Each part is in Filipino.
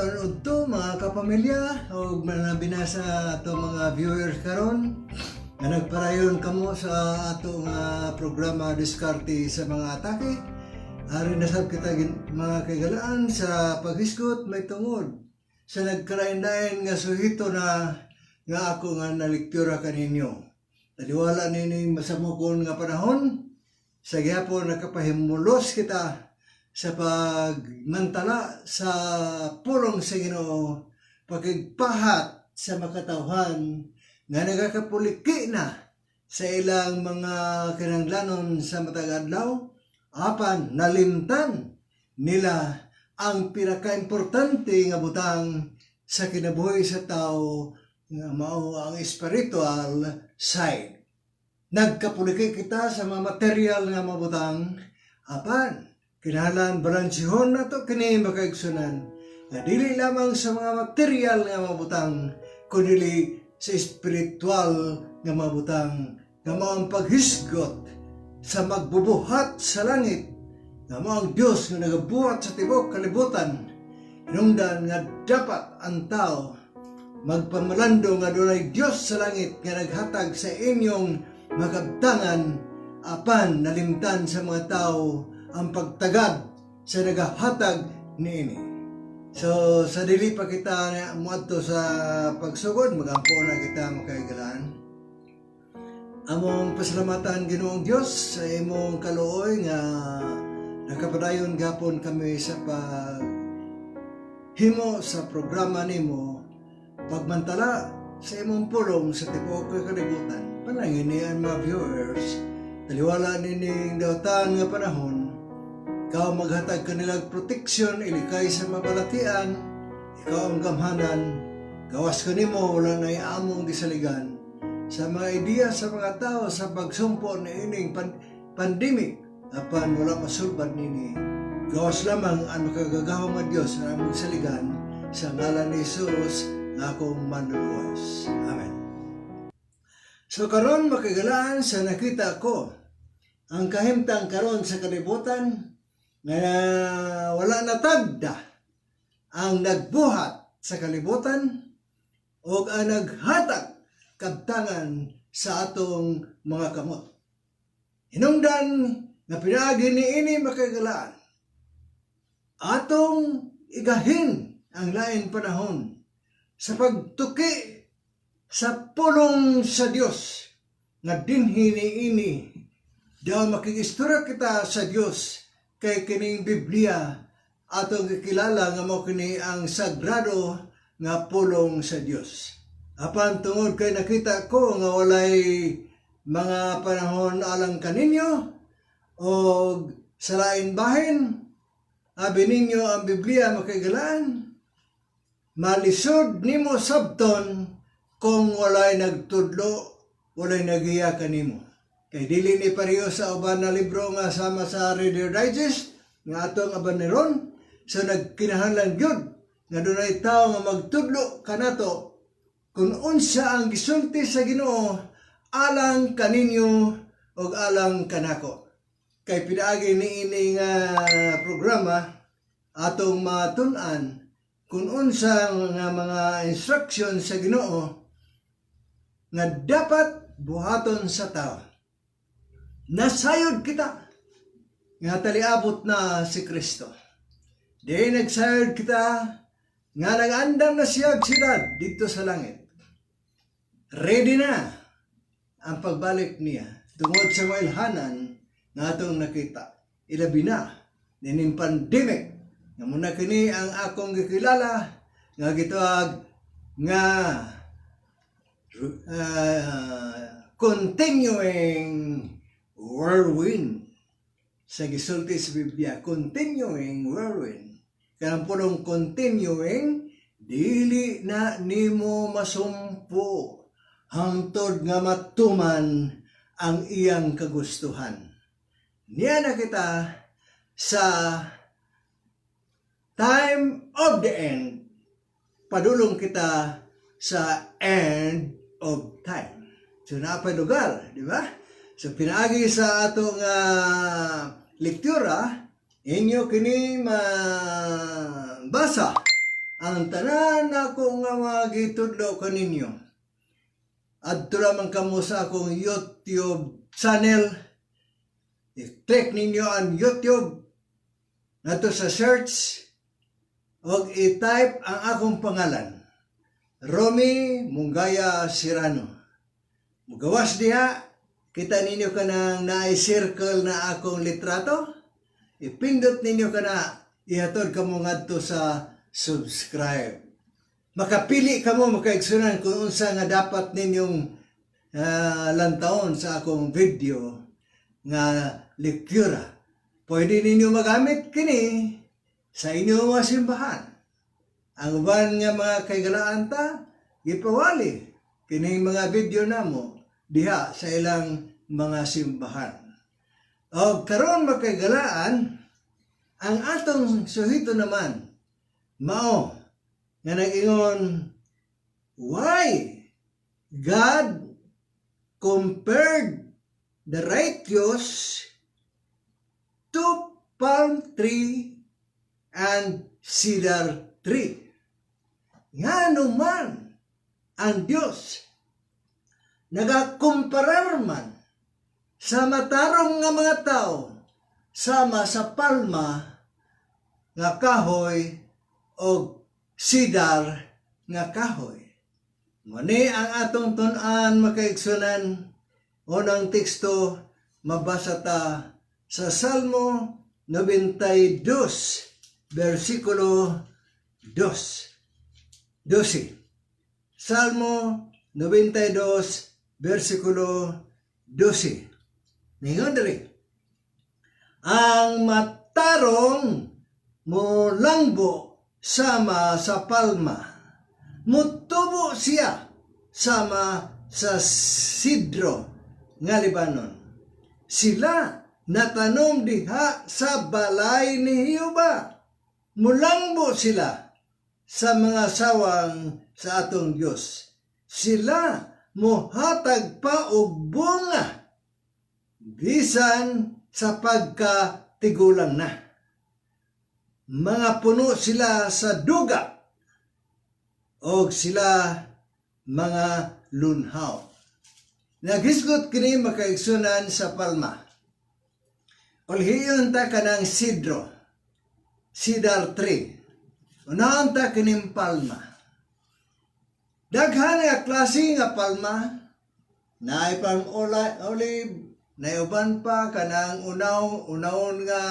udto mga kapamilya o mga binasa ato mga viewers karon nga nagparayon kamo sa ato nga programa diskarte sa mga atake. Ari nasab kita mga kagalaan sa paghisgot may tungod sa nagkarain-lain nga suhito na nga ako nga naliktura kaninyo. Taliwala nini masamukon nga panahon sa gyapon nakapahimulos kita sa pagmantala sa pulong sa Ginoo, pagigpahat sa makatawhan nga nagakapuliki na sa ilang mga kinahanglanon sa matag adlaw, apan nalimtan nila ang pinakaimportante nga butang sa kinabuhi sa tao nga mao ang spiritual side. Nagkapuliki kita sa mga material nga mabutang, apan kinahanglan balansihon nato kini makaigsunan nga dili lamang sa mga material nga mabutang kundi sa espiritual nga mabutang nga mao ang paghisgot sa magbubuhat sa langit nga mao ang Dios nga nagabuhat sa tibuok kalibutan. Hinungdan nga dapat ang tao magpamalando nga dunay Dios sa langit nga naghatag sa inyong magabtangan, apan nalimtan sa mga tao ang pagtagad sa nagahatag niini. So sa dili pa kita muadto sa pagsugod, magampo na kita makaigalaan. Among pasalamatan Ginoong Dios sa imong kaluoy nga nakapadayon gapon kami sa paghimo sa programa nimo pagmantala sa imong pulong sa tibuok kalibutan. Panangin niya mga viewers, taliwala nining dautan nga panahon, ikaw maghatag kanilang proteksyon, ilikay sa mabalatian, ikaw ang gamhanan, gawas ka nimo, wala na iamong gisaligan, sa mga ideya sa mga tao sa pagsumpo na ining pandemic, apan wala masulbad nini, gawas lamang ang makagagahong nga Diyos na among saligan, sa ngalan ni Jesus, na akong manluluwas. Amen. So karon makagalaan sa nakita ko, ang kahimtang karon sa kalibutan, nga wala na tagda ang nagbuhat sa kalibutan o ang naghatag kabtangan sa atong mga kamot. Hinungdan nga pinaagi niini makagalaan, atong igahin ang lain panahon sa pagtuki sa pulong sa Dios nga dinhi niini daw makigistura kita sa Dios kay kining Biblia atong gikilala nga mao kini ang sagrado nga pulong sa Dios. Apan tungod kay nakita ko nga walay mga panahon alang kaninyo o sa lain bahin, abi ninyo ang Biblia makaigalaan, malisod nimo sabton kung walay nagtudlo, walay nagiya kanimo. Kay dili ni pareho sa uban na libro nga sama sa Reader Digest nga atong abaneron, so nagkinahanglan gyud nga dunay tawo nga magtudlo kanato kung unsa ang gisulti sa Ginoo alang kaninyo ug alang kanako. Kay pinaagi niini nga programa atong matun-an kung unsa nga mga instruction sa Ginoo nga dapat buhaton sa tao. Nasayod kita nga taliabot na si Kristo. Di nagsayod kita nga nag-andam na siya sila dito sa langit. Ready na ang pagbalik niya tungod sa mailhanan nga atong nakita. Ilabi na nining pandemic nga muna kini ang akong gikilala nga gituag nga continuing whirlwind. Sa gisulti sa Biblia, continuing whirlwind. Kanang pulong continuing, dili na nimo masumpo hangtod nga matuman ang iyang kagustuhan. Niya na kita sa time of the end, padulong kita sa end of time. So napay lugar, di ba? So pinaagi sa atong lektura, inyo kini mabasa ang tanan ako nga magitudlo kaninyo. Adto lamang kamo sa akong YouTube channel. I-click ninyo ang YouTube nato sa search o i-type ang akong pangalan. Romy Mungaya Sirano. Mugawas diha, kita ninyo ka nang na-circle na akong litrato. Ipindot ninyo ka na, ihatod ka mo ngadto sa subscribe. Makapili ka mo, makaigsunan kung unsa nga dapat ninyong lantawon sa akong video nga lektura. Pwede ninyo magamit kini sa inyong mga simbahan. Ang uban nga mga kaigalaan ta, gipawali kining mga video namo diha sa ilang mga simbahan. O karon makaigalaan, ang atong suhito naman mao nga nag-ingon, why God compared the righteous to palm tree and cedar tree. Nga naman ang Diyos nagakumparar man sa matarong nga mga tao sama sa palma nga kahoy o sidar nga kahoy. Muni ang atong tun-an makaigsunan. Unang teksto mabasa ta sa Salmo 92 versikulo 12. Salmo 92 versikulo 12. Ningon diri. Ang matarong mo langbo sama sa palma, mutubo siya sama sa sidro nga Libanon. Sila natanom diha sa balay ni Hiyuba. Mulangbo sila sa mga sawang sa atong Diyos. Sila mohatag pa og bunga bisan sa pagkatigulang na. Mga puno sila sa duga o sila mga lunhaw. Naghisgot kini makaigsunan sa palma. Ulhiyon ta kanang cedar tree. Unahan ta kining palma. Daghan nga klase nga palma, naay pang olive, naay uban pa kanang unahon nga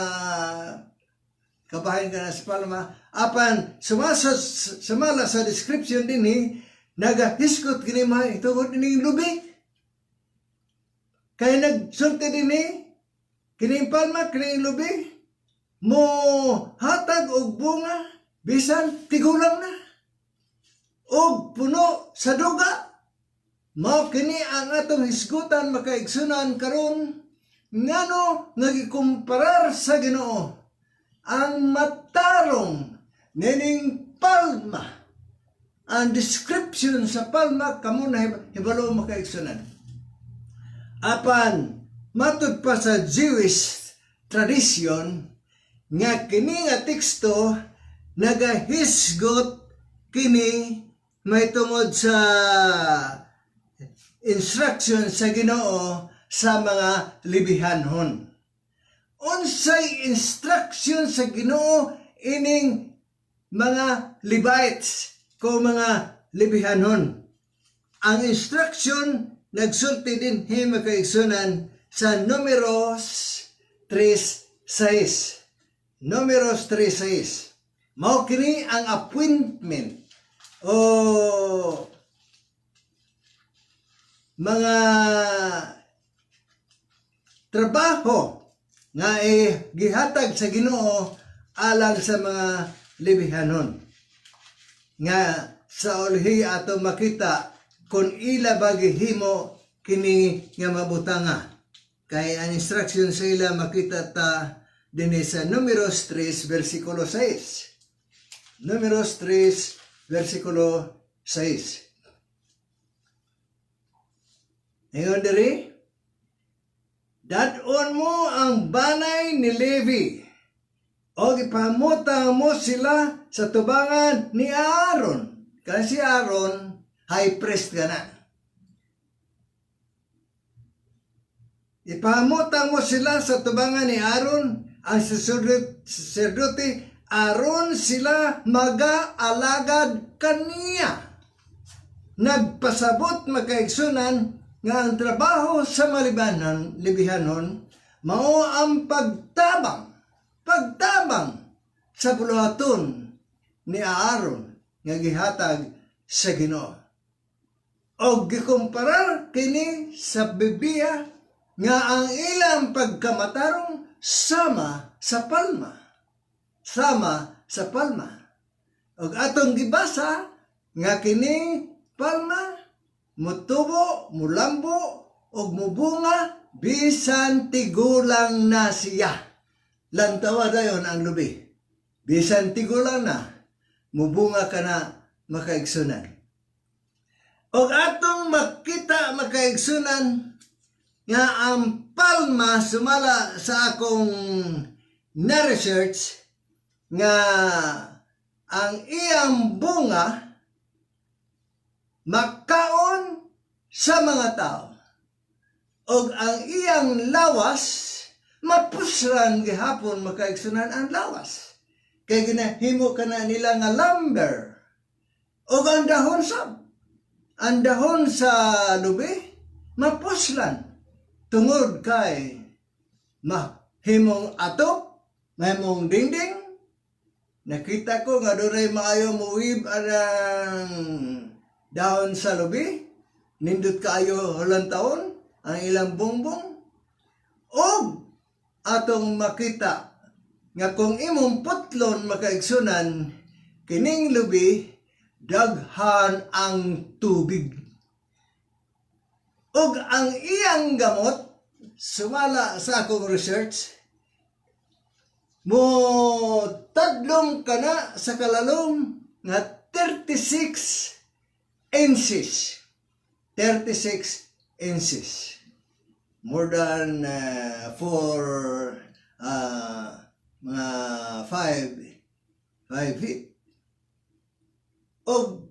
kabahin ka na sa palma. Apan, sumala sa description din nagahiskot kini tungod ining lubi. Kaya nagsulti din kining palma, kining lubi, mo hatag og bunga, bisan tigulang na. Og puno sa duga. Mao kini ang atong hisgutan makaigsunan karon ngano nagikumparar sa Ginoo ang matarong nining palma. Ang description sa palma kamo na hibalo makaigsunan. Apan matud pa sa Jewish tradition nga kini nga teksto nagahisgot kini may tungod sa instruction sa Ginoo sa mga libihanhon. Unsay instruction sa Ginoo ining mga Levites ko mga libihanhon. Ang instruction nagsulti din makaigsunan sa Numeros 3:6. Numeros 3:6. Mao kini ang appointment o mga trabaho nga gihatag sa Ginoo alang sa mga libihanon. Nga sa ulhi ato makita kung ila ba gihimo kini nga mabutanga. Kay ang instruction sa ila makita ta dinhi sa Numeros 3 versikulo 6. Numeros 3 versikulo 6. Ngayon diri, dadon mo ang banay ni Levi O ipamutang mo sila sa tubangan ni Aaron. Kasi si Aaron, high priest ka na. Ipamutang mo sila sa tubangan ni Aaron, ang sacerdote Aaron sila mag-aalagad kaniya. Nagpasabot makaigsunan nga ang trabaho sa libihanon mao ang pagtabang sa buluhaton ni Aaron nga gihatag sa Ginoo. Og gikumparar kini sa Biblia nga ang ilang pagkamatarong sama sa palma. Og atong gibasa nga kini palma mutubo, mulambo og mubunga bisan tigulang na siya. Lantawa dayon ang lubi. Bisan tigulang na, mubunga ka na makaigsunan. Og atong makita makaigsunan nga ang palma sumala sa akong na-research nga ang iyang bunga makaon sa mga tao. Og ang iyang lawas mapusran gihapon makaigsunan ang lawas. Kay ginahimo ka na nila nga lumber. O ang dahon sa lubi, mapuslan. Tungod kay mahimong atop, mahimong dingding. Nakita ko nga doon maayo muwib ang dahon sa lubi. Nindot kaayo hulang taon, ang ilang bongbong. O atong makita nga kung imong putlon makaigsunan kining lubi daghan ang tubig. Og ang iyang gamot sumala sa akong research mo tadlong kana sa kalalom nga 36 inches. 36 inches. More than 5 feet. O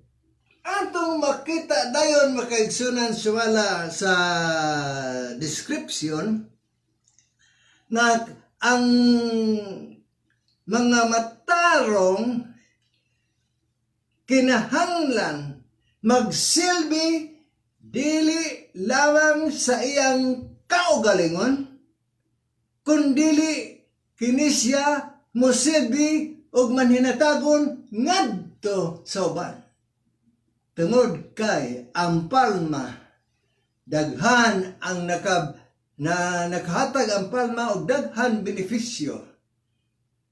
atong makita dayon makaigsunan sumala sa description na ang mga matarong kinahanglan magsilbi dili lamang sa iyang kaugalingon, kundili kini siya mosilbi og manhinatagon ngadto sa uban. Tungod kay ang palma daghan ang nakahatag ang palma og daghan benepisyo.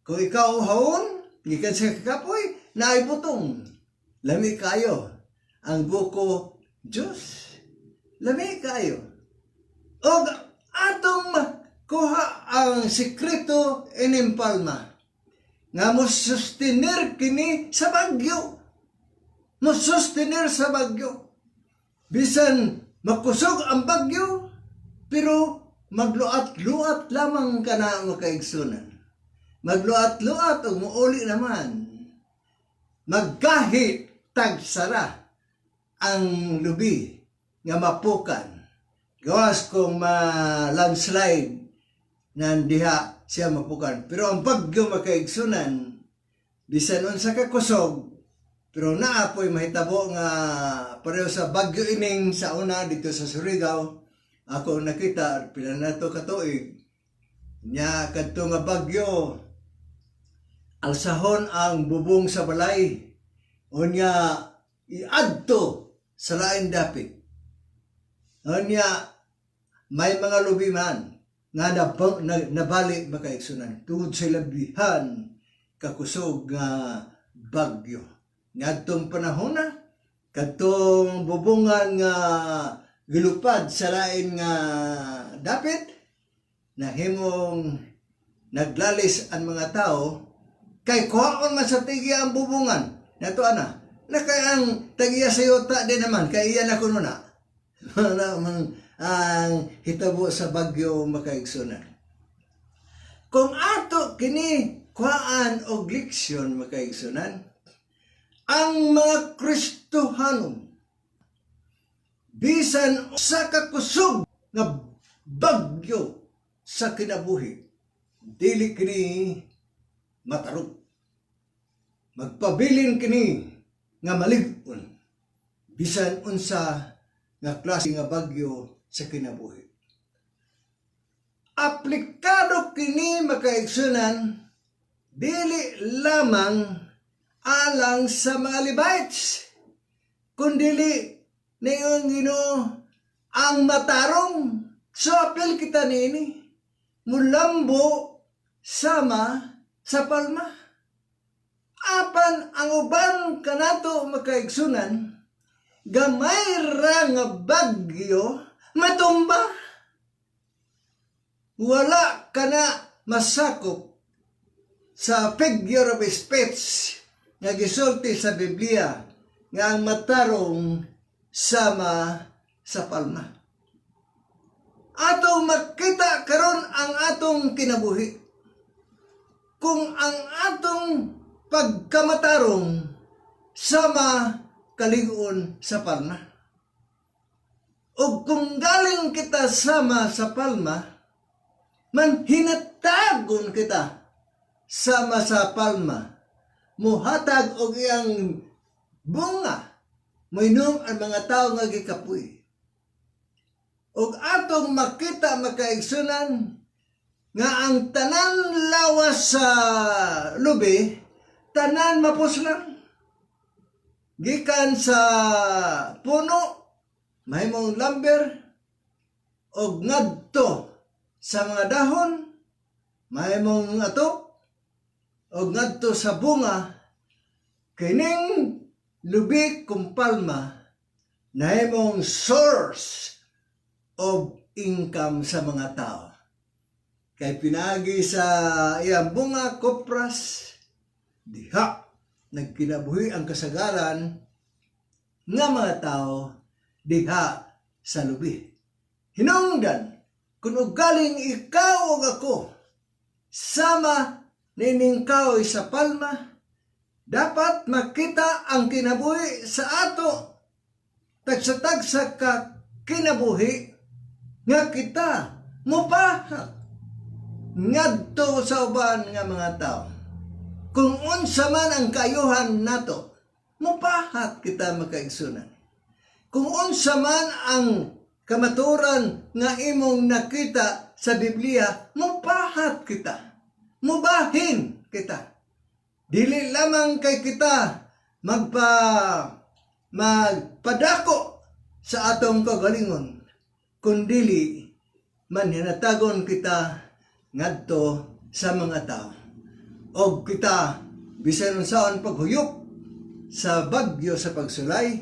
Kung ikaw uhawon gikan sa kapoy naay butong, lami kayo ang buko Diyos. Lami kayo. O atong makuha ang sikreto ining palma nga mosustenir kini sa bagyo. Mosustenir sa bagyo. Bisan makusog ang bagyo, pero magluat-luat lamang ka na makaigsunan. Magluat-luat o muuli naman. Magkahit tagsara ang lubi nga mapukan. Gawas kung landslide nandiha siya mapukan. Pero ang bagyo makaigsunan, bisan unsa ka kusog, pero naapoy mahitabo nga pareho sa bagyo ining sa una dito sa Surigao. Ako nakita, pila na to katuig. Nya kadto nga bagyo, alsahon ang bubong sa balay. Unya iadto sa lain dapit. Unya may mga lubi man nga nabalik makaigsunan tungod sa labihan kakusog nga bagyo. Ngadtong panahon na kadtong bubungan nga gilupad sa lain nga dapit nahimong naglalis ang mga tao kay kuhaon man sa tigya ang bubungan. Nato ana, na kay ang tagiya sa yuta din naman, kay iyan ako nuna. Ang hitabo sa bagyo makaigsunan. Kung ato kini kuhaan og leksyon makaigsunan. Ang mga Kristohanon bisan sa kakusog nga bagyo sa kinabuhi, dili kini matarog. Magpabilin kini nga malig-on bisan unsa nga klase nga bagyo sa kinabuhi. Aplikado kini makaigsunan dili lamang alang sa mga Levites, kundili niyon Ginoo ang matarong. So apil kita nini mulambo sama sa palma. Apan ang uban kanato makaigsunan, gamay ra nga bagyo matumba. Wala kana masakop sa figure of speech nga gisulti sa Biblia nga ang matarong sama sa palma. Atong makita karon ang atong kinabuhi. Kung ang atong pagkamatarong sama kalig-on sa palma. O kung galing kita sama sa palma, man hinatagon kita sama sa palma, muhatag og iyang bunga, moinom ang mga tao nga gikapoy. Og atong makita makaigsunan nga ang tanan lawas sa lubi, tanan mapuslan. Gikan sa puno, mahimong lumber, og ngadto sa mga dahon, mahimong atok, o ngadto sa bunga, kining lubi kung palma, nahimong source of income sa mga tao. Kay pinagi sa iyang bunga, kopras, diha, nagkinabuhi ang kasagaran nga mga tao diha sa lubi. Hinungdan, kung galing ikaw o ako, sama nining kaoy sa palma, dapat makita ang kinabuhi sa ato. Tagsatagsa ka kinabuhi nga kita mupahat ngadto sa uban nga mga tao. Kung unsa man ang kayuhan nato, mupahat kita makaigsunan. Kung unsa man ang kamaturan nga imong nakita sa Biblia, mupahat kita. Mubahin kita. Dili lamang kay kita magpadako sa atong kagalingon, kundili manhinatagon kita ngadto sa mga tao. Og kita bisan unsaon paghuyop sa bagyo sa pagsulay,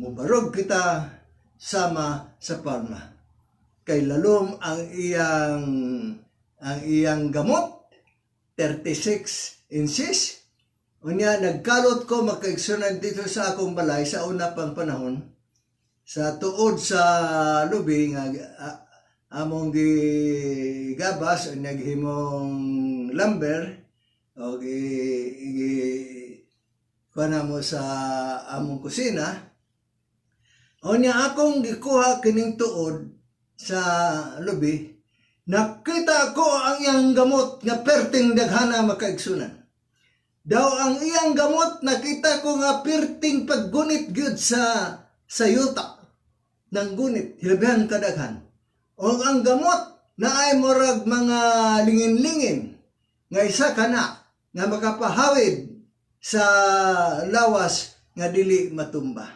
mubarog kita sama sa palma. Kay lalom ang iyang gamot 36 inches. Unya nagkalot ko makaigsunan dito sa akong balay sa una pang panahon sa tuod sa lubi nga among gigabas o naghimong lumber o kuha mo sa among kusina. O niya akong gikuha kining tuod sa lubi, nakita ko ang iyang gamot nga perting daghana makaigsunan. Daw ang iyang gamot nakita ko nga perting paggunit gyud sa yuta ng gunit, hilabihan kadaghan. O ang gamot na ay morag mga lingin-lingin nga isa kana nga makapahawid sa lawas nga dili matumba.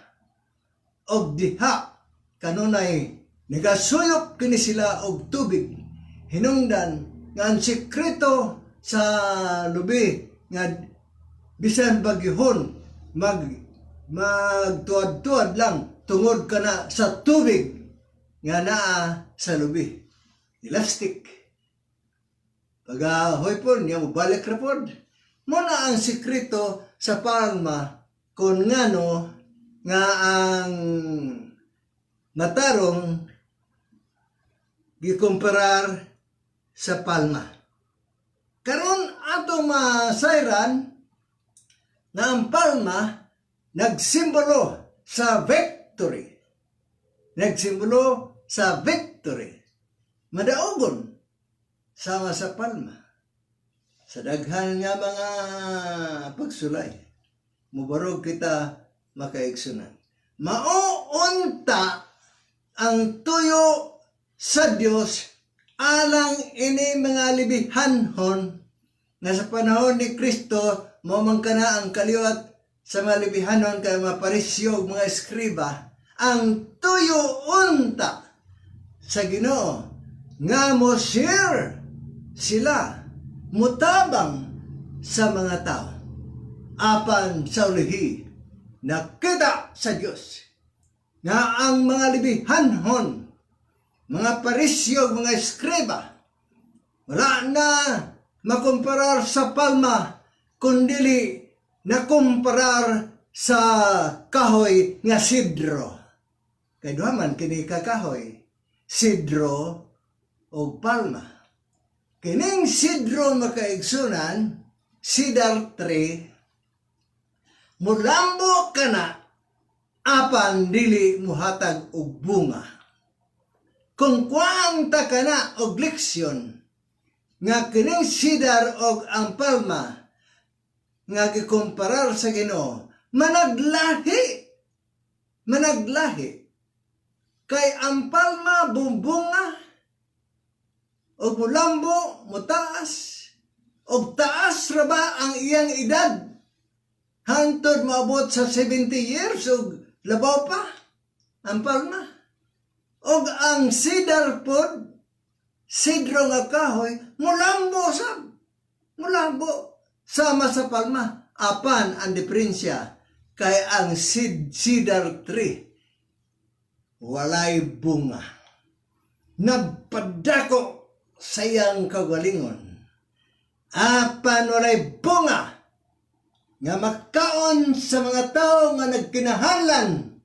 Og diha kanunay nagasuyop kini sila og tubig. Hinungdan nga ang sekreto sa lubi nga bisan bagyhon magtuad-tuad lang tungod kana sa tubig nga naa sa lubi. Elastic. Pagahoy po niya mubalik ra pod. Muna ang sekreto sa palma kung ngano nga ang matarong gikumparar sa palma. Karon atong masayran na ang palma nagsimbolo sa victory. Nagsimbolo sa victory. Madaugon sama sa palma. Sa daghan nga mga pagsulay, mubarog kita makaigsunan. Mauunta ang tuyo sa Dios alang ini mga libihanhon nga sa panahon ni Kristo momang kana ang kaliwat sa mga libihanon kay mga parisyo mga eskriba ang tuyo unta sa Ginoo nga mo share sila mutabang sa mga tao apan sa ulihi nakita sa Dios nga ang mga libihanhon mga parisyo mga eskriba wala na makumparar sa palma kundili nakumparar sa kahoy nga sidro. Kay duhaman kini kakahoy, sidro o palma. Kining sidro makaigsunan, cedar tree, mulambo kana apan dili muhatag og bunga. Kung kuang ta kana og leksyon nga kining cedar og ang palma nga gikumparar sa Ginoo managlahi kay ang palma bumbunga o mulambo mutaas o taas ra ba ang iyang edad hangtod maabot sa 70 years o labaw pa ang palma o ang cedar pod sidro nga kahoy mulambo sama sa palma apan ang diferensya kay ang cedar tree walay bunga. Nagpadako sayang kagalingon. Apan walay bunga nga makaon sa mga tao nga nagkinahanglan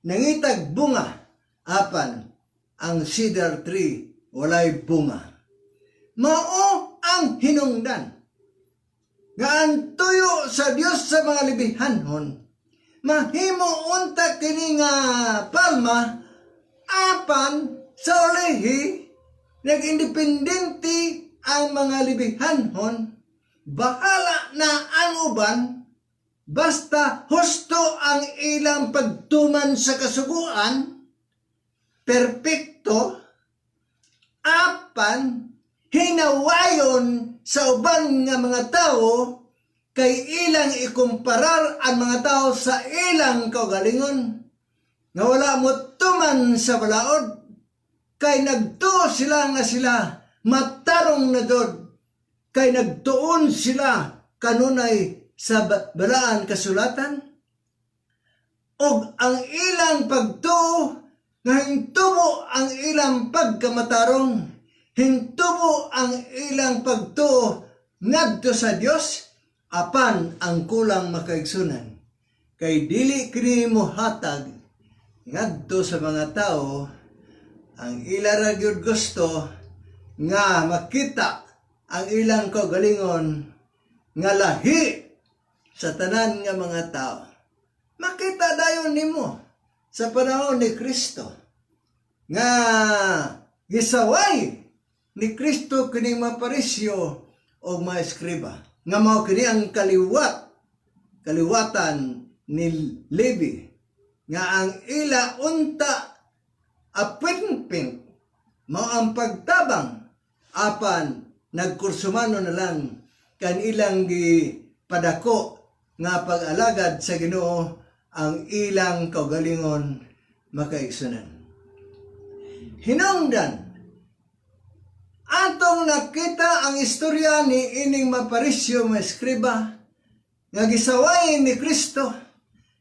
nangitag bunga. Apan ang cedar tree walay bunga. Mao ang hinungdan nga ang tuyo sa Dios sa mga libihanhon mahimo unta kini nga palma apan sa ulihi nag-independente ang mga libihanhon bahala na ang uban basta husto ang ilang pagtuman sa kasuguan perpekto apan hinawayon sa uban nga mga tao kay ilang ikumparar ang mga tao sa ilang kaugalingon nga wala mo tuman sa balaod kay nagtuo sila nga sila matarong na dod kay nagtuon sila kanunay sa balaan kasulatan og ang ilang pagtuo nga hintubo ang ilang pagkamatarong hintubo ang ilang pagtuo ngadto sa Dios apan ang kulang makaigsunan kay dili kini mohatag ngadto sa mga tao ang ila ra gyud gusto nga makita ang ilang kaugalingon nga lahi sa tanan nga mga tao. Makita dayon nimo sa panahon ni Kristo nga gisaway ni Kristo kining mga parisyo o mga eskriba nga mao kini ang kaliwatan ni Levi nga ang ila unta apinpin mao ang pagtabang apan nagkursumano na lang kan ilang gipadako nga pag-alagad sa Ginoo ang ilang kaugalingon makaigsunan. Hinungdan atong nakita ang istorya ni ining maparisyo mga eskriba nga gisaway ni Kristo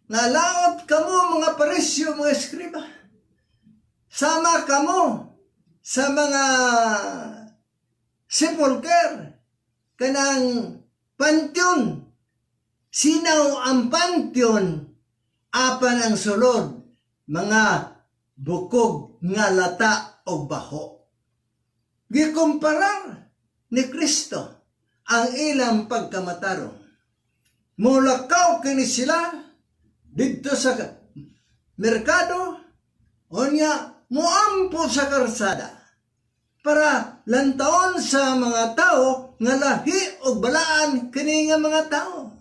nga laot kamo mga parisyo mga eskriba sama kamo sa mga sepulcher kanang panteon sinaw ang panteon apan ang sulod mga bukog nga lata o baho. Gikumparar ni Kristo ang ilang pagkamatarong. Mulakaw kini sila dito sa merkado, onya muampo sa karsada para lantaon sa mga tao nga lahi o balaan kini nga mga tao.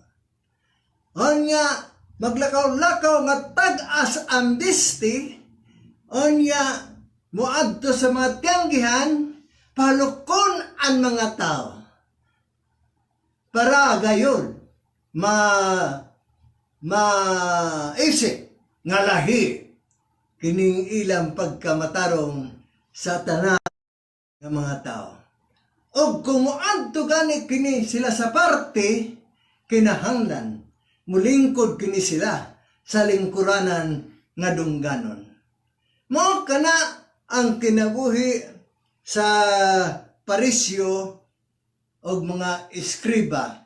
Onya maglakaw-lakaw nga tag-as amnesty, onya muadto sa mga tiyanggihan, palukon ang mga tao. Para gayon, maisip nga lahi kining ilang pagkamatarong sa tanan ng mga tao. O kung muadto gani kini sila sa parte, kinahanglan, mulingkod kini sila sa lingkuranan nga dungganon. Mo kana ang kinabuhi sa parisyo o mga eskriba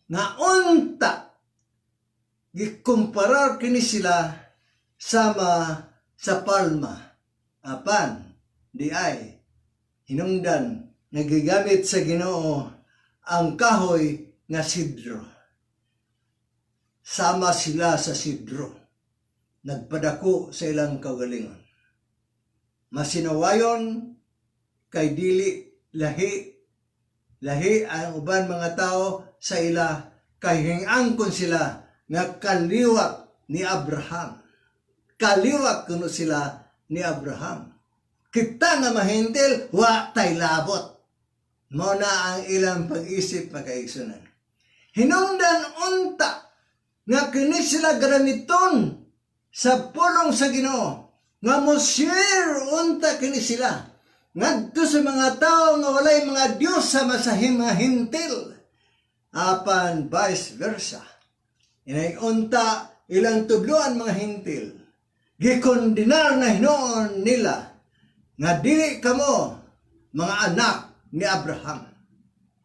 nga unta gikumparar kini sila sama sa palma apan di ay hinungdan nagigamit sa Ginoo ang kahoy nga sidro. Sama sila sa sidro, nagpadako sa ilang kaugalingon. Masinawayon kay dili lahi ang uban mga tao sa ila kay hingangkon sila nga kaliwat ni Abraham. Kaliwat kuno sila ni Abraham. Kita nga mahintil, wa tay labot. Mao na ang ilang pag-isip makaigsunan. Hinungdan unta nga kini sila gramiton sa pulong sa Ginoo. Nga mosir unta kini sila. Ngadto sa mga tao nga walay mga Dios sa masahim nga hintil. Apan vice versa. Inay unta ilang tubluan mga hintil. Gikondinar na hinoon nila nga dili kamo mga anak ni Abraham.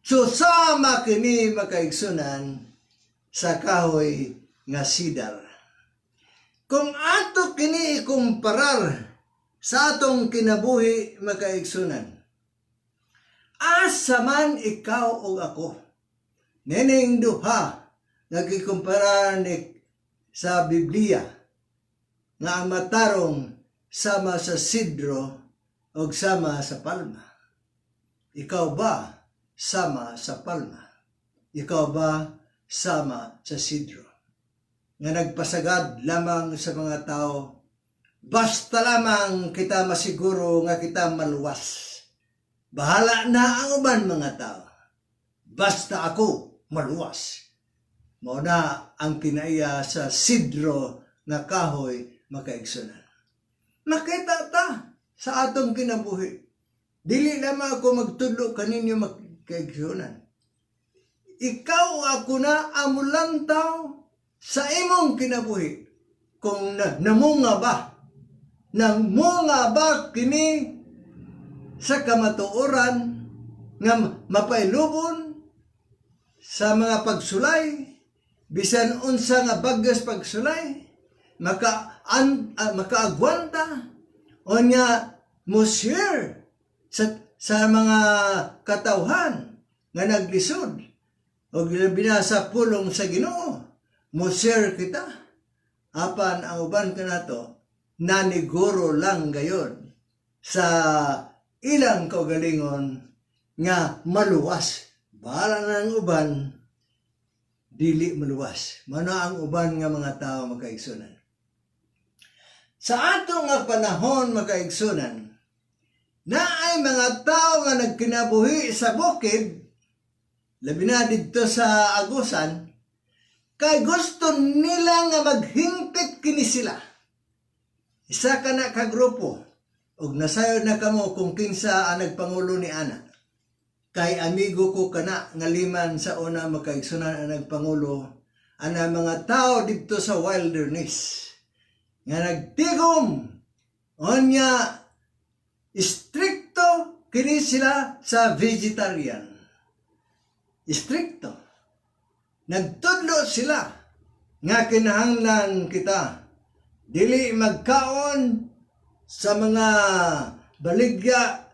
So sama kini makaigsunan sa kahoy nga sidar. Kung ato kini ikumparar sa atong kinabuhi makaigsunan, asa man ikaw o ako, nening duha nagikumpara ni sa Biblia nga ang matarong sama sa sidro o sama sa palma. Ikaw ba sama sa palma? Ikaw ba sama sa sidro? Nga nagpasagad lamang sa mga tao, basta lamang kita masiguro nga kita maluwas. Bahala na ang uban mga tao. Basta ako maluwas. Mao na ang kinaiya sa sidro nga kahoy makaigsunan. Makita ta sa atong kinabuhi. Dili lamang ako magtudlo kaninyo makaigsunan. Ikaw ako na amulantaw sa imong kinabuhi. Kung namunga ba? Namunga ba kini sa kamatuoran nga mapailubon sa mga pagsulay? Bisan unsa nga bagas pagsulay? Makaagwanta? O nga mo-share sa mga katawhan nga naglisod? O binasa pulong sa Ginoo? Mo-share kita? Apan ang uban ka na to, naniguro lang gayon sa ilang kaugalingon nga maluwas. Bahala na ang uban, dili maluwas. Mano ang uban nga mga tao makaigsunan. Sa atong nga panahon makaigsunan, na ay mga tao nga nagkinabuhi sa bukid, labi na dito sa Agusan, kay gusto nila nga maghingpit kini sila. Isa ka na ka grupo, ug nasayod na kamo kung kinsa ang nagpangulo ni ana. Kay amigo ko kana nga liman sa una makaigsunan ang nagpangulo, ana mga tao dito sa wilderness nga nagtigom onya stricto kini sila sa vegetarian. Stricto. Nagtudlo sila nga kinahanglan kita dili magkaon sa mga baligya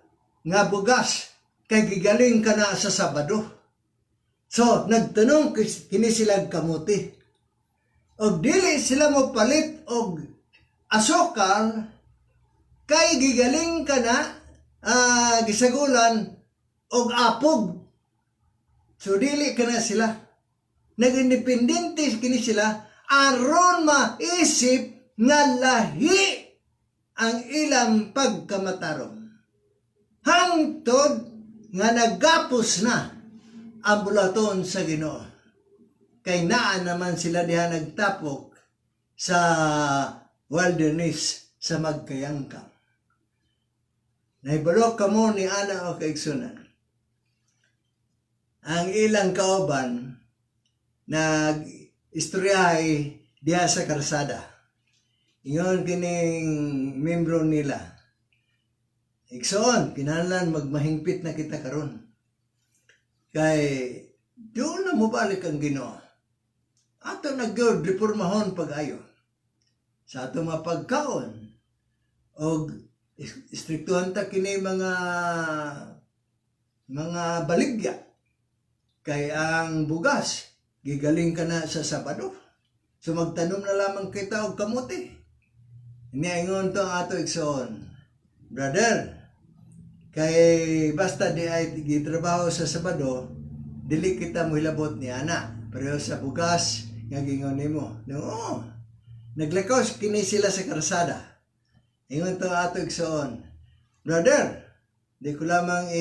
nga bugas kay gigaling ka na sa Sabado. So nagtanong kini sila kamuti. Og dili sila mo palit og asukal kay gigaling ka na gisagulan og apog. So dili ka na sila. Nag-independente kini sila aron maisip nga lahi ang ilang pagkamatarong. Hangtod nga nagapos na ang bulaton sa Ginoo. Kay naa naman sila diha nagtapok sa wilderness sa magkayangkang. Naibalo ka mo ni ana o kaigsunan. Ang ilang kauban nag-istoryahay diha sa karsada. Ingon kining membro nila. Igsoon, kinahanglan magmahingpit na kita karon. Kay doon na mo balik ang Ginoo. Ato nag-reformahon pag-ayo. Sa ato mapagkaon og istriktuhan ta kini mga baligya. Kay ang bugas gigaling ka na sa Sabado. So magtanom na lamang kita og kamuti. Iniingon to ang ato igsoon. Brother, kay basta di ay gitrabaho sa Sabado, dili kita mo hilabot ni ana. Pero sa bugas nga gingon nimo. No. Naglakaw kini sila sa karsada. Ingon to ato igsoon. Brother, di ko lamang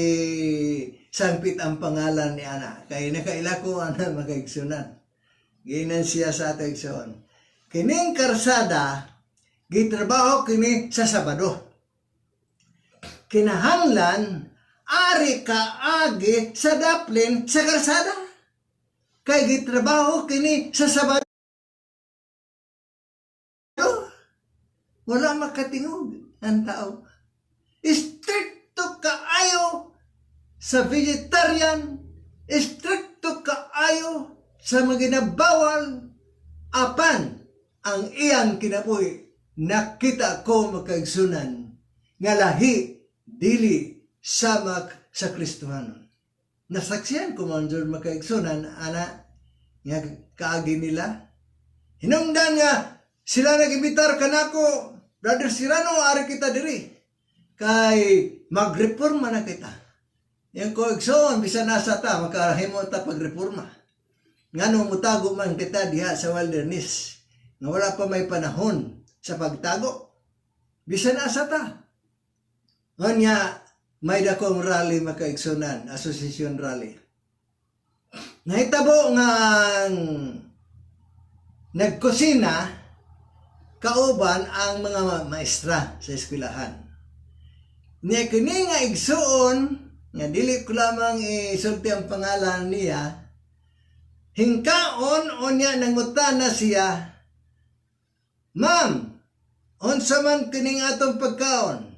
sangpit ang pangalan ni ana. Kay nakaila ko ana makaigsunan. Ginan siya sa ato igsoon. Kining karsada gitrabaho kini sa Sabado. Kinahanglan ari ka agi sa daplin sa karsada. Kay gitrabaho kini sa Sabado. Wala makatingog ang tao. Stricto kaayo sa vegetarian, stricto kaayo sa maginabawal, apan ang iyang kinabuhi nakita ko makaigsunan nga lahi dili samak sa Kristohanon. Nasaksiyan ko man dyan makaigsunan ana nga kaagi nila. Hinungdan nga sila nag-imbitar kanako, Brother Sirano, ari kita diri. Kay magreforma na kita. Yang ko igsoon bisan nasa ta makarahimo ta pagreforma. Ngano mutago man kita diha sa wilderness. Nga wala pa may panahon sa pagtago. Bisan nasa ta. Nga may dakong rally makaigsunan, asosasyon rally. Nahitabo nga nagkusina kauban ang mga maestra sa eskwelahan. Niya kini nga igsuon, nga dili ko lamang isulti ang pangalan niya, hingkaon o niya nangutana siya, Ma'am, unsa man kining atong pagkaon?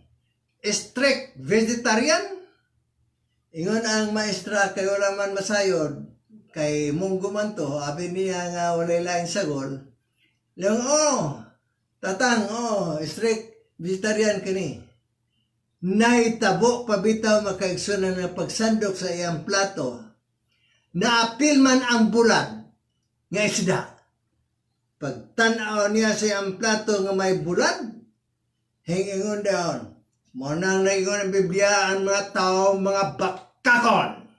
Strict vegetarian? Ingon ang maestra kay wala man masayod, kay munggo man to, abi niya nga walay laing sagol. Lang, tatang, strict vegetarian kini. Naitabo pabitaw makaigsunan ng pagsandok sa iyang plato. Naapil man ang bulad nga isda. Pagtanaw niya sa iyang plato nga may bulad, hingingon daon. Monang naigon ang Biblia ang mga tao, mga bakakon.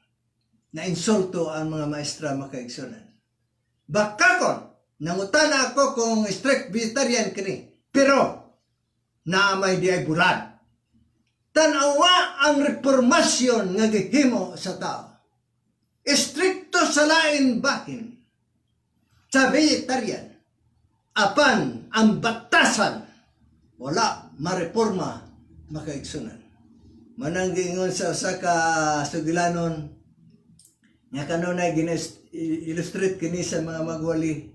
Na insulto ang mga maestra makaigsunan. Bakakon! Nangutana ako kung strict vegetarian kini. Pero, naamay di ay bulad. Tanawa ang reformasyon nga gihimo sa tao. Istrikto sa lain bahin. Sa vegetarian. Apan ang batasan wala mareforma makaigsunan. Manang giingon sa usa ka sugilanon nga kanunay gina-illustrate kini sa mga magwali.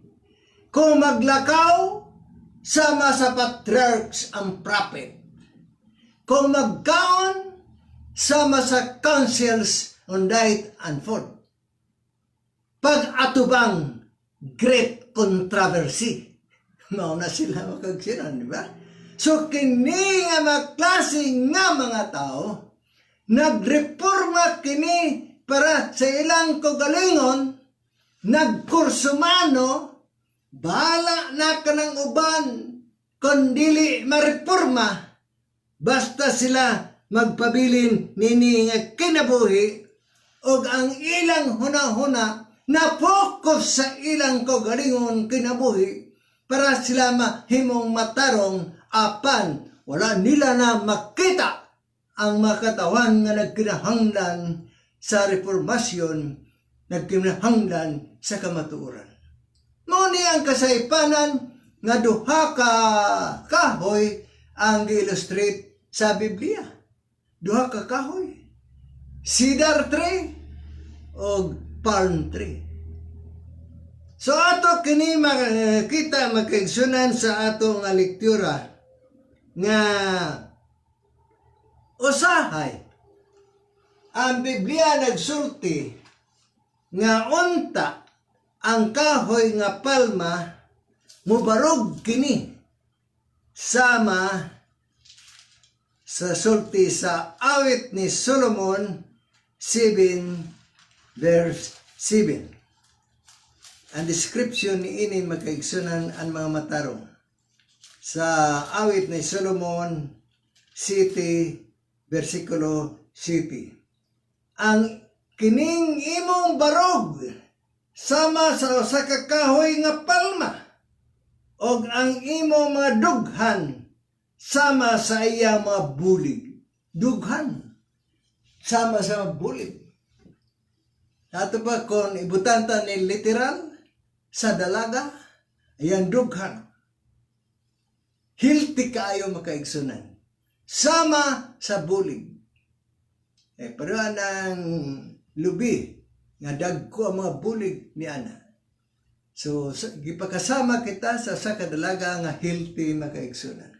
Kung maglakaw sama sa patriarchs ang prophet. Kung magkaon sama sa councils on diet and food. Pag-atubang great controversy. Mauna sila makagsinan, di ba? So, kini nga magklase nga mga tao, nagreforma kini para sa ilang kagalingon, nagkursumano, bahala na ka ng uban, kundili mareforma, basta sila magpabilin nini nga kinabuhi, og ang ilang huna-huna na focus sa ilang kagalingon kinabuhi, para sila mahimong matarong apan wala nila na makita ang makatawan nga nagkinahanglan sa reformasyon, nagkinahanglan sa kamatuoran. Mao ni ang kasaypanan nga duha ka kahoy ang gi-illustrate sa Biblia. Duha ka kahoy, cedar tree o palm tree. So ato kini kita magkaigsunan sa ato nga lektura nga usahay ang Biblia nagsulti nga unta ang kahoy nga palma mubarog kini sama sa sulti sa awit ni Solomon 7 verse 7. Ang description ni ini magkaigsunan ang mga matarong sa awit ni Solomon 7 versikulo 7. Ang kining imong barog sama sa usa ka kahoy nga palma, og ang imong mga dughan sama sa iyang mga bulig. Dughan sama sa mga bulig. Ato ba kung ibutanta ni literal sa dalaga, ayan dughan. Hilti kaayo makaigsunan. Sama sa bulig. Pero ang lubi, nga dagko ang mga bulig ni ana. So, gipakasama kita sa kadalaga nga healthy makaigsunan.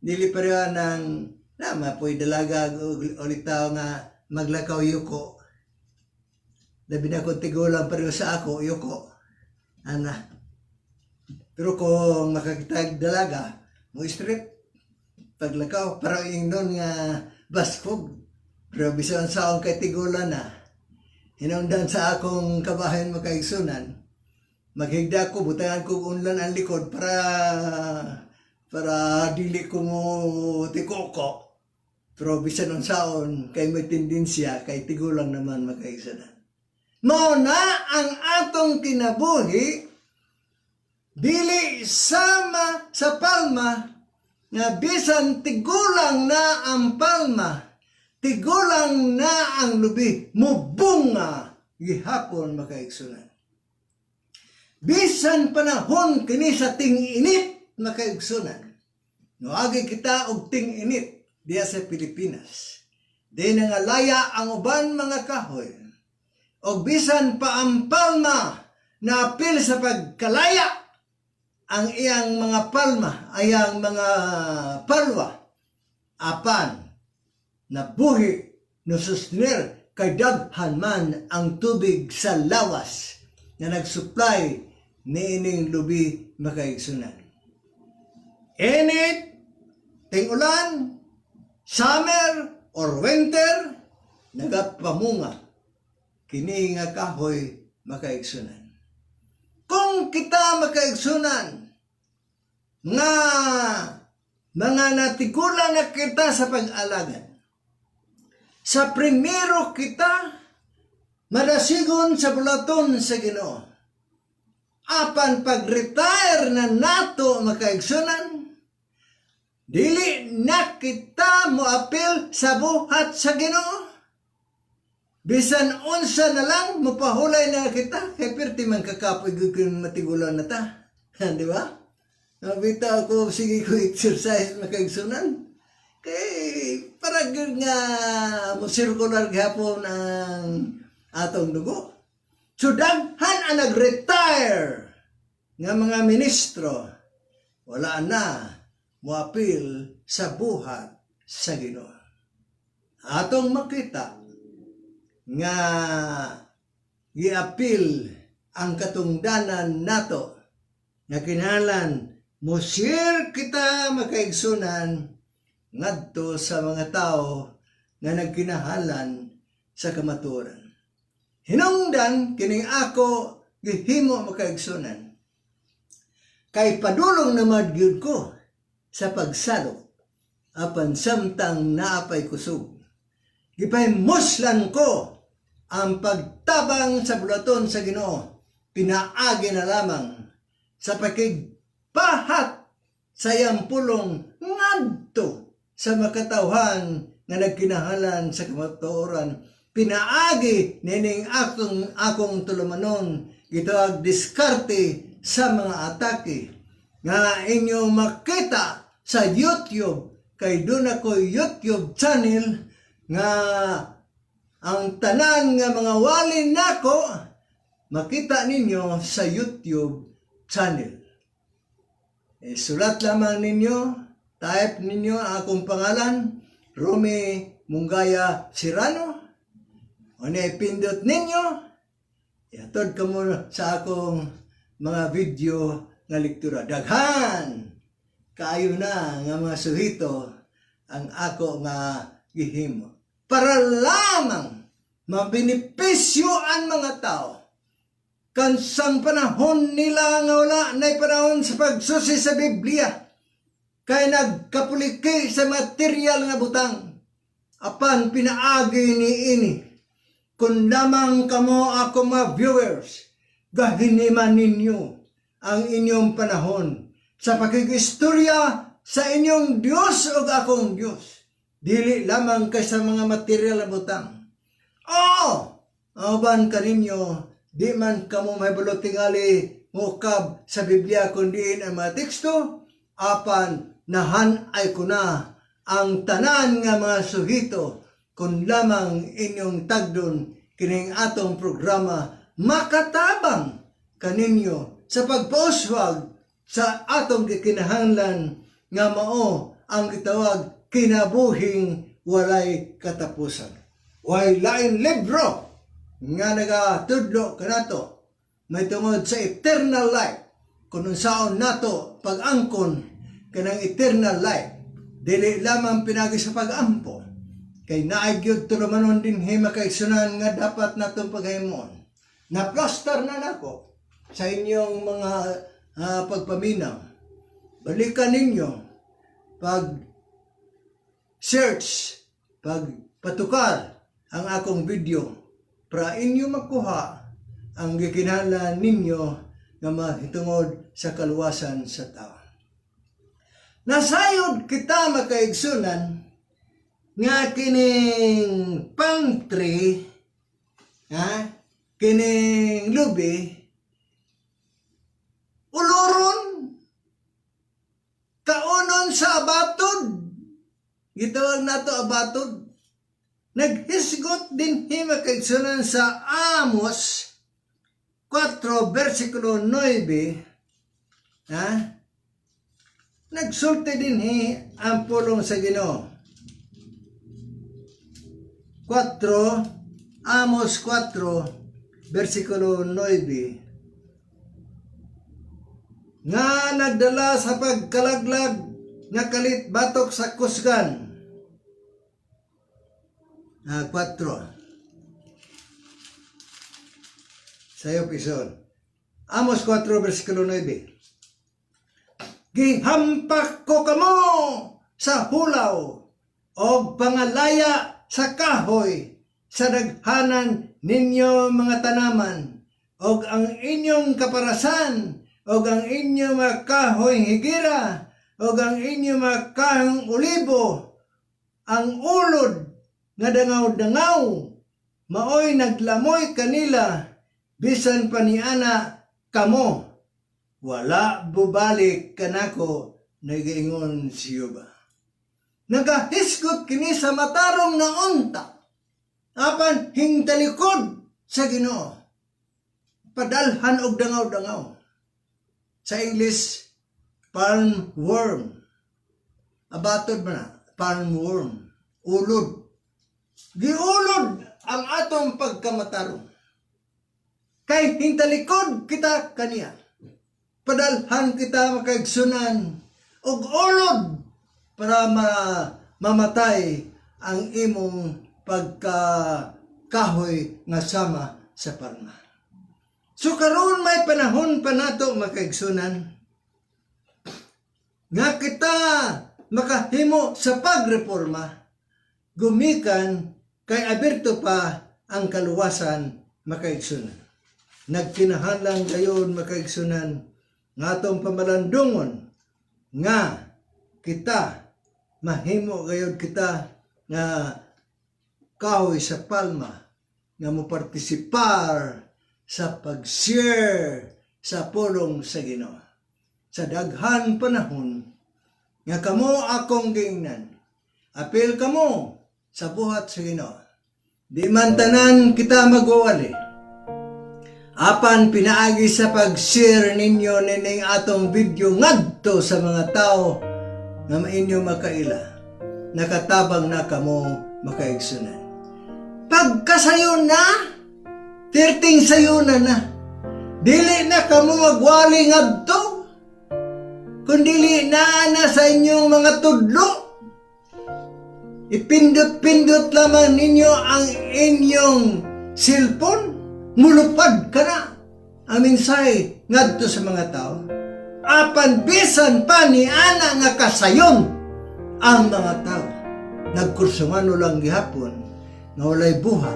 Dili pareha ng mapoy dalaga ulit tao nga maglakaw yuko. Labi na kung tigulang pareho sa ako, yuko. Ana. Pero kung makakitag dalaga, mo strip, paglakaw, parang yung nun nga baskog. Pero bisan sa akong kay tigulan na, hinungdan sa akong kabahayan makaigsunan, maghigda ko, butangan ko unlan ang likod para dili ko mo tikoko. Pero bisan nun saon, kay may tendensya, kay tigulang naman makaigsunan. Mao na ang atong kinabuhi, dili sama sa palma, nga bisan tigulang na ang palma, tigulang na ang lubi, mubunga gihapon makaigsunan. Bisan panahon kini sa ting-init makaigsunan. Noagi kita og ting-init diya sa Pilipinas. Di nangalaya ang uban mga kahoy. Og bisan pa ang palma na apil sa pagkalaya ang iyang mga palma, ayang mga palwa, apan nabuhi no sustenir kay daghan man ang tubig sa lawas na nagsupply ni ining lubi makaigsunan. Init, ting-ulan, summer or winter, nagapamunga kini nga kahoy makaigsunan. Kung kita makaigsunan nga mga natigulan na kita sa pag-alagan, sa primero kita madasigon sa bulaton sa Ginoo. Apan pag-retire na nato makaigsunan, dili na kita moapil sa buhat sa Ginoo. Bisan unsa na lang mapahulay na kita, kay perti man kakapoy kung matigulan na ta. Di ba? Nabita ako, sige ko exercise makaigsunan. Kay para nga mo-circular gihapon ang atong dugo. So daghan ang nag-retire nga mga ministro, wala na moapil sa buhat sa Ginoo. Atong makita nga giapil ang katungdanan nato nga kinahanglan mo share kita makaigsunan ngadto sa mga tao nga nagkinahalan sa kamatuoran. Hinungdan kining ako gihimo makaigsunan. Kay padulong naman gyud ko sa pagsalok apan samtang naapay kusog. Gipahimoslan ko ang pagtabang sa bulaton sa Ginoo. Pinaagi na lamang sa pakigpahat sa iyang pulong ngadto sa makatawhan nga nagkinahalan sa kamatuoran. Pinaagi nining akong tulumanon gitawag diskarte sa mga atake nga inyong makita sa YouTube. Kay doon ako YouTube channel nga ang tanan nga mga walin nako makita ninyo sa YouTube channel. Sulat lamang ninyo, type ninyo ang akong pangalan, Romy Mungaya Sirano. O pindot ninyo, iatod ka mo sa akong mga video nga lektura. Daghan! Kaayo na nga mga suhito ang ako nga gihimo. Para lamang mabinipisyo ang mga tao. Kansang panahon nila nga wala na panahon sa pagsusi sa Biblia. Kay nagkapuliki sa material nga butang. Apan pinaagi ni ini. Kung lamang kamo ako mga viewers, gahiniman ninyo ang inyong panahon sa pakigistorya sa inyong Diyos o akong Diyos. Dili lamang kay sa mga material na butang. Aban ka ninyo, di man kamo may bulotingali mukab sa Biblia kundi ang mga teksto, apan nahan ay ko na ang tanan nga mga suhito kung lamang inyong tagdon kining atong programa makatabang kaninyo sa pagpauswag sa atong gikinahanglan nga mao ang gitawag kinabuhing walay katapusan. Way lain libro nga nagatudlo kanato may tungod sa eternal life kung unsaon nato pag-angkon kanang eternal life. Dili lamang pinagi sa pag-ampo kay naay gyud tulumanon dinhi makaigsunan nga dapat natong paghimon. Na-plaster na nako sa inyong mga pagpaminaw. Balikan ninyo pag-search, pagpatukar ang akong video para inyo makuha ang gikinahanglan ninyo nga mahitungod sa kaluwasan sa tao. Nasayod kita makaigsunan nga kining pantry, kining lubi, uluron, kaunon sa abatod, gitawag nato abatod. Naghisgot din hima kaigsunan sa Amos 4 versikulo 9, nagsulti din ang pulong sa Ginoo. 4, Amos 4 versikulo 9, nga nagdala sa pagkalaglag nga kalit batok sa kusgan. 4 sayo pison. Amos 4 versikulo 9. Gihampak ko kamo sa hulaw o pangalaya sa kahoy sa daghanan ninyo mga tanaman o ang inyong kaparasan o ang inyong mga kahoy higira o ang inyong mga kahong olibo, ang ulod nga dangaw-dangaw maoy naglamoy kanila bisan paniana kamo wala bubalik kanako nagaingon si Yoba. Nagahisgot kini sa matarong na unta apan hingtalikod sa Ginoo padalhan og dangaw-dangaw. Sa English, palm worm. Abatod man na, palm worm. Ulod. Giulod ang atong pagkamatarong. Kay hintalikod kita kaniya. Padalhan kita makaigsunan og ulod para mamatay ang imong pagkakahoy nga sama sa palma. So karon may panahon pa nato makaigsunan nga kita makahimo sa pagreforma, gumikan kay aberto pa ang kaluwasan makaigsunan. Nagkinahanglan gayon makaigsunan nga atong pamalandungon nga kita mahimo gayon kita nga kahoy sa palma nga mopartisipar sa pag-share sa pulong sa Ginoo. Sa daghan panahon nga kamo akong giingnan, apil kamo sa buhat sa Ginoo. Di man tanan kita magwawali. Apan pinaagi sa pag-share ninyo nining atong video ngadto sa mga tao nga mainyo makaila. Nakatabang na kamo makaigsunan. Pagkasayo na, 13 sayo na. Dili na kamo magwali ngadto. Kundili na sa inyong mga tudlo. Ipindot-pindot lamang ninyo ang inyong cellphone. Mulupad ka na ang mensahe ngadto sa mga tao. Apan bisan pa ni ana nga kasayon ang mga tao. Nagkursumano lang gihapon na walay buhat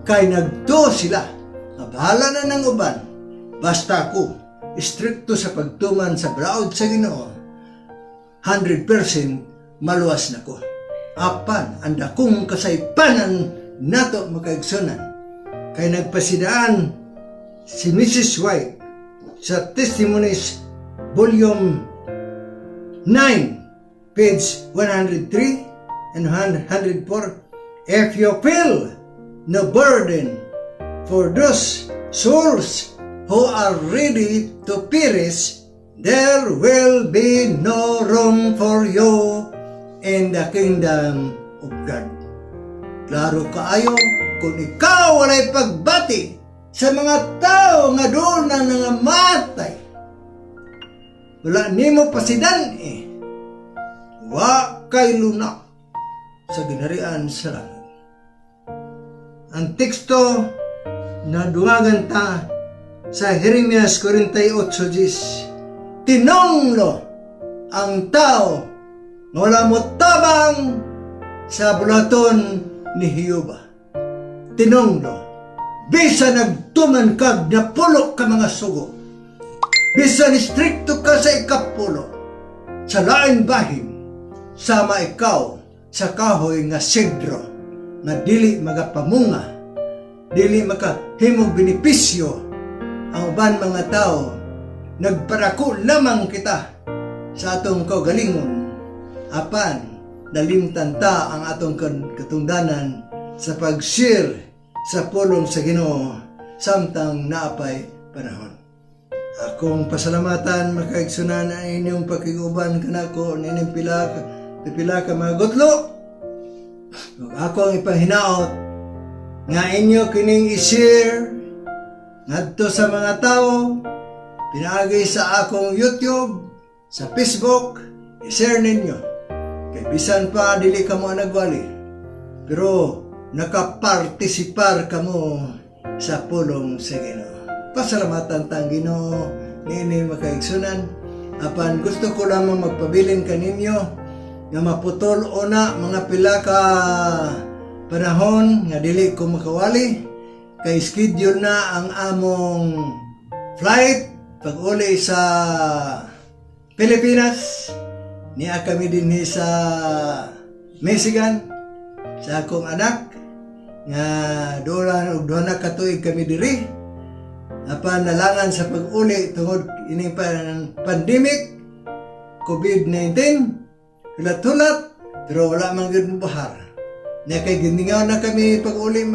kay nagto sila. Bahala na ng uban. Basta ako istrikto sa pagtuman sa braod sa Ginoo. 100% maluwas na ko. Apan anda kong kasaypanan nato makaigsunan. Kay nagpasidaan si Mrs. White sa Testimonies Volume 9, page 103 and 104. If you feel no burden for those souls who are ready to perish, there will be no room for you in the kingdom of God. Klaro kaayo kung ikaw walay pagbati sa mga tao nga doon na nangamatay. Wala nimo pasidan wa kay luna sa ginharian sa langit. Ang teksto na dungagan ta sa Jeremias 48:10. Tinonglo ang tao nga wala mo tabang sa bulaton ni Hiyuba. Tinonglo, bisa nagtuman kag napulo ka mga sugo, bisa strikto ka sa ikapulo, sa lain bahin, sama ikaw sa kahoy nga sidro, nga dili magapamunga, dili makahimog benepisyo ang uban mga tao, nagparako lamang kita sa atong kaugalingon, apan nalimtan ta ang atong katungdanan sa pag-share sa pulong sa Ginoo samtang naapay panahon. Akong pasalamatan makaigsunan ang inyong pakiguban kanako nining pila ka mga gutlo. Ug akong ipahinaot nga inyo kining i-share ngadto sa mga tao, pinaagi sa akong YouTube, sa Facebook, i-share ninyo. Kay bisan pa dili ka mo nagwali, pero nakapartisipar kamo sa pulong sa Ginoo. Pasalamatan tang Ginoo nini makaigsunan. Apan gusto ko lamang magpabilin kaninyo nga maputol una mga pila ka panahon nga dili ko makawali kay schedule na ang among flight pag-uli sa Pilipinas. Niya kami dinhi sa Michigan sa akong anak nga doon na katuig kami diri. Apan nalangan sa pag-uli tungod ining pandemic COVID-19 hulat-hulat pero wala man gud bahar. Na kay giningaw na kami pag-uli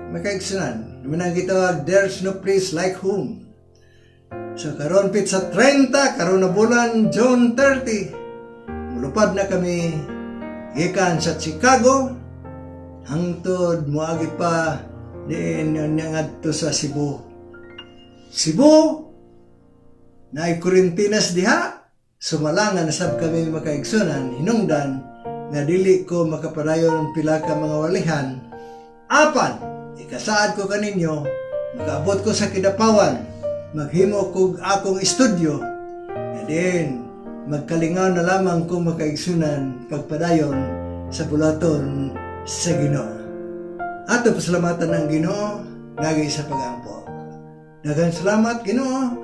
makaigsunan. Naman gitawag there's no place like home. So karon pit sa 30 karon na bulan June 30 mulupad na kami gikan sa Chicago hangtod moagi pa din ngadto sa Cebu. Cebu na Corintinas diha sumalangan na sab kami makaigsunan hinungdan nga dili ko makapadayon pila ka mga walihan. Apan, ikasaad ko kaninyo, makaabot ko sa kidapawan, maghimo ko akong estudyo, and then magkalingaw na lamang ko makaigsunan pagpadayon sa bulaton sa Ginoo. Ato pasalamatan ang Ginoo lagi sa pag-ampo. Daghang salamat Ginoo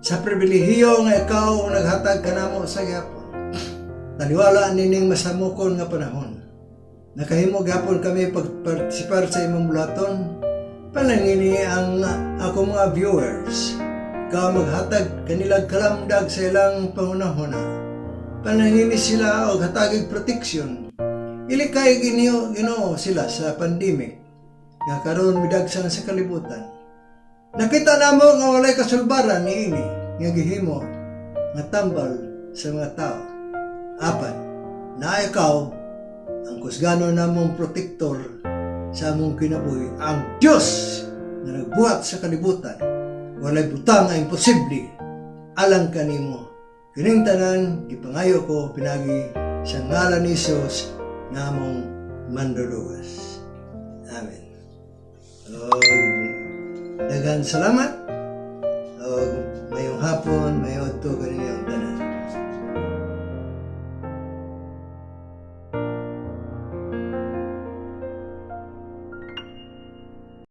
sa pribilehiyo nga ikaw naghatag kanamo sa gyapon. Taliwala nining masamukon nga panahon. Nakahimo gapon kami pagpartisipar sa imong bulaton. Panangini ang ako mga viewers. Ikaw maghatag kanilang kalamdag sa ilang pangunahon. Panangini sila o hatagig proteksyon. Ilikay Ginoo sila sa pandemic. Nga karon midagsan sa kalibutan. Nakita namo nga walay kasulbaran niini nga gihimo nga tambal sa mga tao. Apat, na ikaw ang kusgano namong protektor sa among kinabuhi, ang Diyos na nagbuhat sa kalibutan. Walay butang nga imposible alang kanimo. Kining tanan gipangayo ko pinagi sa ngalan ni Jesus nga among manluluwas. Amen. Daghang salamat. Mayong hapon, mayong adto kaninyong